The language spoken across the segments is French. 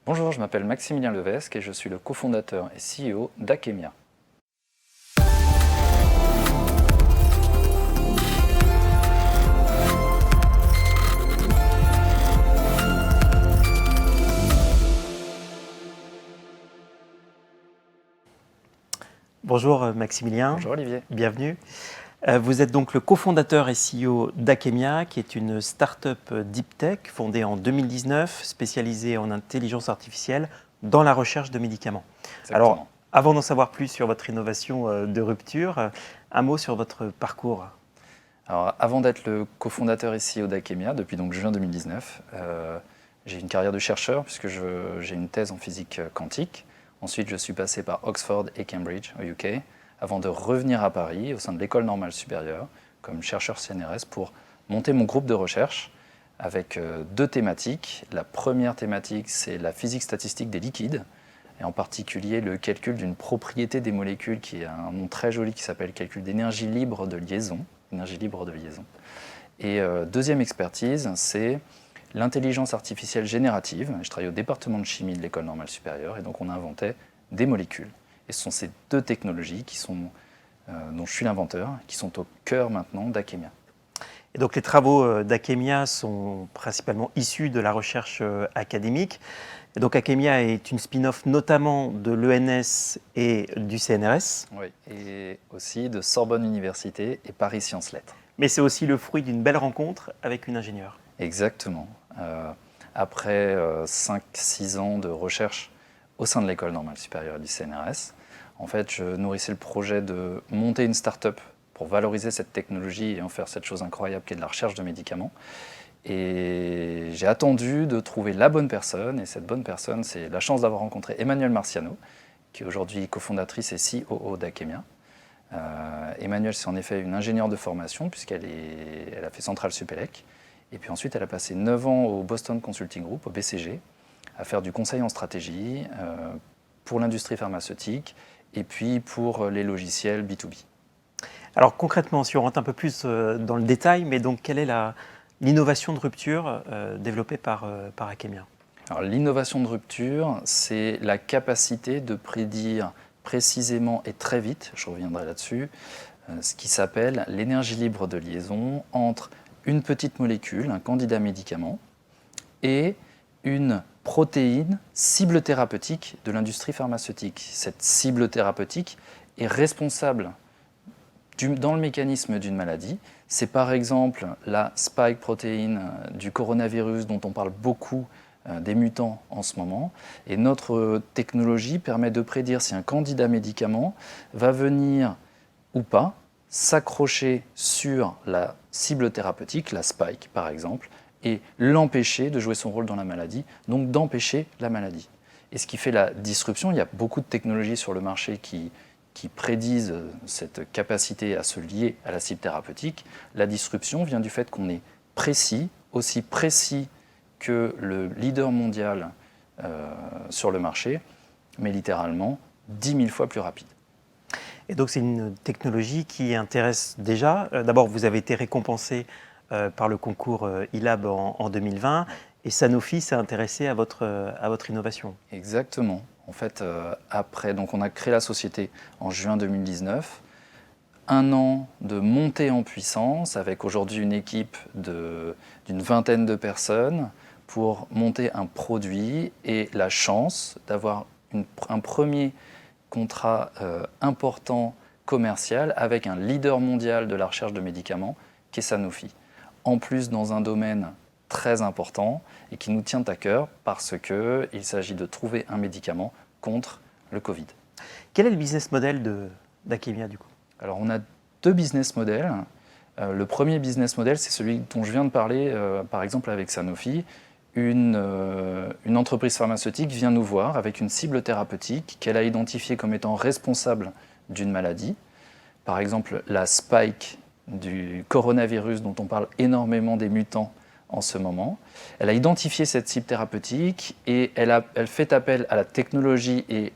Bonjour, je m'appelle Maximilien Levesque et je suis le cofondateur et CEO d'Akemia. Bonjour Maximilien. Bonjour Olivier. Bienvenue. Vous êtes donc le cofondateur et CEO d'Akemia, qui est une start-up deep tech fondée en 2019, spécialisée en intelligence artificielle dans la recherche de médicaments. Exactement. Alors, avant d'en savoir plus sur votre innovation de rupture, un mot sur votre parcours. Alors, avant d'être le cofondateur et CEO d'Akemia, depuis donc juin 2019, j'ai une carrière de chercheur puisque j'ai une thèse en physique quantique. Ensuite, je suis passé par Oxford et Cambridge au UK, avant de revenir à Paris au sein de l'École normale supérieure comme chercheur CNRS pour monter mon groupe de recherche avec deux thématiques. La première thématique, c'est la physique statistique des liquides, et en particulier le calcul d'une propriété des molécules qui a un nom très joli qui s'appelle calcul d'énergie libre de liaison. Et deuxième expertise, c'est l'intelligence artificielle générative. Je travaille au département de chimie de l'École normale supérieure et donc on inventait des molécules. Et ce sont ces deux technologies dont je suis l'inventeur, qui sont au cœur maintenant d'Akemia. Et donc les travaux d'Akemia sont principalement issus de la recherche académique. Et donc Akemia est une spin-off notamment de l'ENS et du CNRS. Oui, et aussi de Sorbonne Université et Paris Sciences Lettres. Mais c'est aussi le fruit d'une belle rencontre avec une ingénieure. Exactement. Après 5-6 ans de recherche au sein de l'École normale supérieure et du CNRS, en fait, je nourrissais le projet de monter une start-up pour valoriser cette technologie et en faire cette chose incroyable qui est de la recherche de médicaments. Et j'ai attendu de trouver la bonne personne, et cette bonne personne, c'est la chance d'avoir rencontré Emmanuelle Marciano, qui est aujourd'hui cofondatrice et COO d'Akemia. Emmanuelle, c'est en effet une ingénieure de formation, puisqu'elle a fait Centrale Supélec. Et puis ensuite, elle a passé 9 ans au Boston Consulting Group, au BCG, à faire du conseil en stratégie pour l'industrie pharmaceutique et puis pour les logiciels B2B. Alors concrètement, si on rentre un peu plus dans le détail, mais donc quelle est l'innovation de rupture développée par Akemia? Alors, l'innovation de rupture, c'est la capacité de prédire précisément et très vite, je reviendrai là-dessus, ce qui s'appelle l'énergie libre de liaison entre une petite molécule, un candidat médicament, et une protéine cible thérapeutique de l'industrie pharmaceutique. Cette cible thérapeutique est responsable dans le mécanisme d'une maladie. C'est par exemple la spike protéine du coronavirus dont on parle beaucoup des mutants en ce moment. Et notre technologie permet de prédire si un candidat médicament va venir ou pas s'accrocher sur la cible thérapeutique, la spike par exemple, et l'empêcher de jouer son rôle dans la maladie, donc d'empêcher la maladie. Et ce qui fait la disruption, il y a beaucoup de technologies sur le marché qui prédisent cette capacité à se lier à la cible thérapeutique. La disruption vient du fait qu'on est précis, aussi précis que le leader mondial sur le marché, mais littéralement 10 000 fois plus rapide. Et donc c'est une technologie qui intéresse déjà. D'abord, vous avez été récompensé par le concours iLab en 2020 et Sanofi s'est intéressé à votre innovation. Exactement. En fait, après, donc on a créé la société en juin 2019. Un an de montée en puissance avec aujourd'hui une équipe d'une vingtaine de personnes pour monter un produit et la chance d'avoir un premier contrat important commercial avec un leader mondial de la recherche de médicaments qui est Sanofi. En plus, dans un domaine très important et qui nous tient à cœur parce qu'il s'agit de trouver un médicament contre le Covid. Quel est le business model d'Akemia du coup? Alors on a deux business models. Le premier business model, c'est celui dont je viens de parler, par exemple avec Sanofi. Une entreprise pharmaceutique vient nous voir avec une cible thérapeutique qu'elle a identifiée comme étant responsable d'une maladie. Par exemple, la spike du coronavirus dont on parle énormément des mutants en ce moment. Elle a identifié cette cible thérapeutique et elle fait appel à la technologie et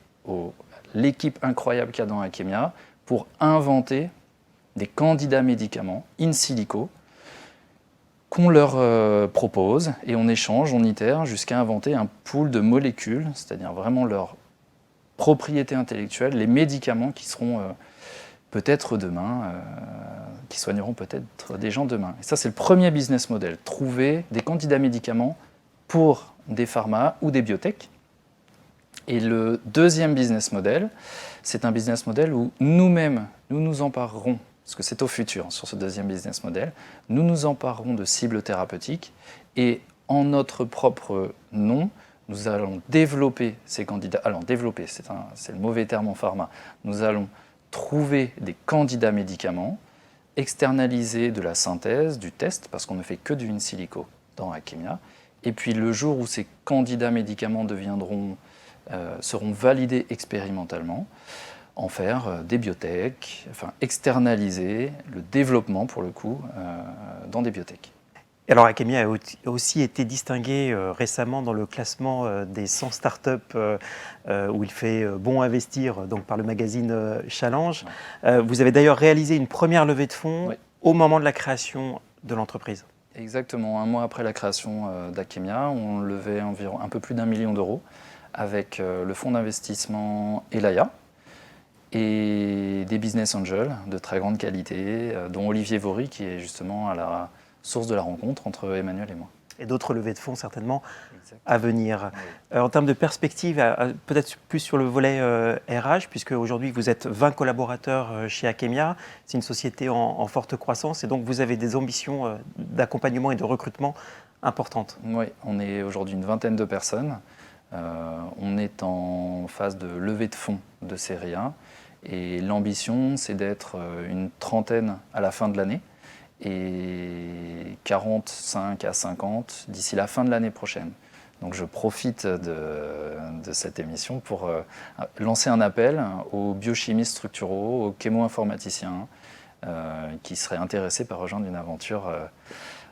l'équipe incroyable qu'il y a dans Akemia pour inventer des candidats médicaments in silico qu'on leur propose, et on échange, on itère, jusqu'à inventer un pool de molécules, c'est-à-dire vraiment leur propriété intellectuelle, les médicaments qui seront peut-être demain, qui soigneront peut-être des gens demain. Et ça, c'est le premier business model, trouver des candidats médicaments pour des pharmas ou des biotech. Et le deuxième business model, c'est un business model où nous-mêmes, nous nous emparerons, parce que c'est au futur sur ce deuxième business model, nous nous emparerons de cibles thérapeutiques et en notre propre nom, nous allons développer ces candidats. Alors développer, c'est le mauvais terme en pharma. Nous allons trouver des candidats médicaments, externaliser de la synthèse, du test, parce qu'on ne fait que du in silico dans Akemia. Et puis le jour où ces candidats médicaments seront validés expérimentalement, en faire des biotech, enfin externaliser le développement pour le coup dans des biotech. Alors Akemia a aussi été distingué récemment dans le classement des 100 startups où il fait bon investir donc par le magazine Challenge. Ouais. Vous avez d'ailleurs réalisé une première levée de fonds ouais. au moment de la création de l'entreprise. Exactement, un mois après la création d'Akemia, on levait environ un peu plus d'1 million d'euros avec le fonds d'investissement Elaya et des business angels de très grande qualité, dont Olivier Vaury, qui est justement à la source de la rencontre entre Emmanuel et moi. Et d'autres levées de fonds certainement à venir. Oui. En termes de perspective, peut-être plus sur le volet RH, puisque aujourd'hui vous êtes 20 collaborateurs chez Akemia, c'est une société en forte croissance et donc vous avez des ambitions d'accompagnement et de recrutement importantes. Oui, on est aujourd'hui une vingtaine de personnes. On est en phase de levée de fonds de série A et l'ambition c'est d'être une trentaine à la fin de l'année et 45 à 50 d'ici la fin de l'année prochaine. Donc je profite de cette émission pour lancer un appel aux biochimistes structuraux, aux chémo-informaticiens qui seraient intéressés par rejoindre une aventure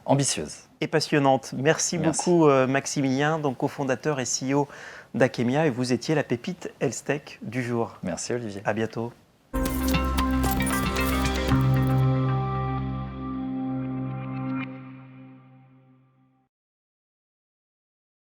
ambitieuse. Et passionnante. Merci beaucoup Maximilien, donc cofondateur et CEO d'Akemia, et vous étiez la pépite Health Tech du jour. Merci Olivier. À bientôt.